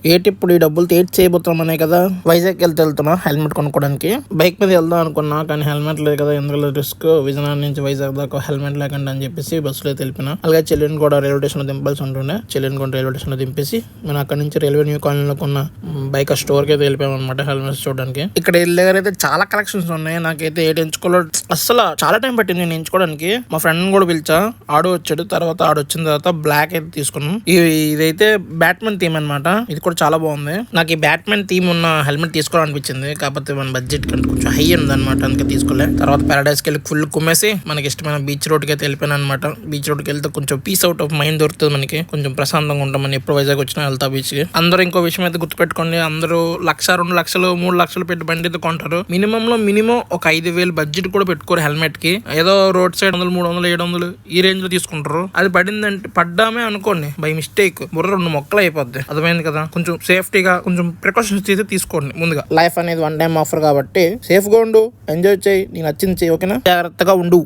ఇప్పుడు ఈ డబ్బులు ఏడ్ చేయబోతున్నామనే కదా వైజాగ్ వెళ్తున్నా హెల్మెట్ కొనుక్కోవడానికి. బైక్ మీద వెళ్దాం అనుకున్నా కానీ హెల్మెట్ లేదు కదా, ఎందుకు రిస్క్, విజయనగరం నుంచి వైజాగ్ దాకా హెల్మెట్ లేకుండా అని చెప్పేసి బస్సులో తెలిపిన. అలాగే చెల్లెని కూడా రైల్వే స్టేషన్ లో దింపాల్సి ఉంటుండే. చెల్లెని కూడా రైల్వే స్టేషన్ లో దింపేసి మేము అక్కడ నుంచి రైల్వే న్యూ కాలనీలో కొన్న బైక్ స్టోర్ కి అయితే వెళ్ళిపోయాం అనమాట హెల్మెట్స్ చూడడానికి. ఇక్కడ దగ్గర అయితే చాలా కలెక్షన్స్ ఉన్నాయి. నాకైతే ఏటి ఎంచుకోలో అసలు చాలా టైం పట్టింది నేను ఎంచుకోవడానికి. మా ఫ్రెండ్ కూడా పిలిచా, ఆడు వచ్చాడు. తర్వాత ఆడు వచ్చిన తర్వాత బ్లాక్ అయితే తీసుకున్నాం. ఇదైతే బ్యాట్మెన్ థీమ్ అనమాట. ఇది కూడా చాలా బాగుంది. నాకు ఈ బ్యాట్మెన్ థీమ్ ఉన్న హెల్మెట్ తీసుకోవాలనిపించింది, కాకపోతే మన బడ్జెట్ కొంచెం హై ఉంది అనమాట, అందుకే తీసుకోలే. తర్వాత పారాడైస్ కి వెళ్ళి ఫుల్ కుమ్మేసి మనకి ఇష్టమైన బీచ్ రోడ్ కి అయితే వెళ్ళిపోయాను అనమాట. బీచ్ రోడ్ కి వెళ్తే కొంచెం పీస్ అవుట్ ఆఫ్ మైండ్ దొరుకుతుంది మనకి, కొంచెం ప్రశాంతంగా ఉంటాం. మనం ఎప్పుడు వైజాగ్ వచ్చినా వెళ్తా బీచ్ కి. అందరూ ఇంకో విషయం అయితే గుర్తుపెట్టుకోండి, అందరూ 1,00,000, 2,00,000, 3,00,000 పెట్టి బండి అయితే కొంటారు. మినిమం ఒక 5,000 బడ్జెట్ కూడా పెట్టుకోరు హెల్మెట్ కి. ఏదో రోడ్ సైడ్ 100, 300, 700 ఈ రేంజ్ లో తీసుకుంటారు. అది పడ్డామే అనుకోండి బై మిస్టేక్, బుర్ర 2 మొక్కలు అయిపోద్ది. అర్థమైంది కదా. కొంచెం సేఫ్టీగా కొంచెం ప్రికాషన్స్ తీసుకోండి ముందుగా. లైఫ్ అనేది వన్ టైం ఆఫర్ కాబట్టి సేఫ్ గా ఉండు, ఎంజాయ్ చేయి, నీకు నచ్చింది చేయి, ఓకేనా. జాగ్రత్తగా ఉండు.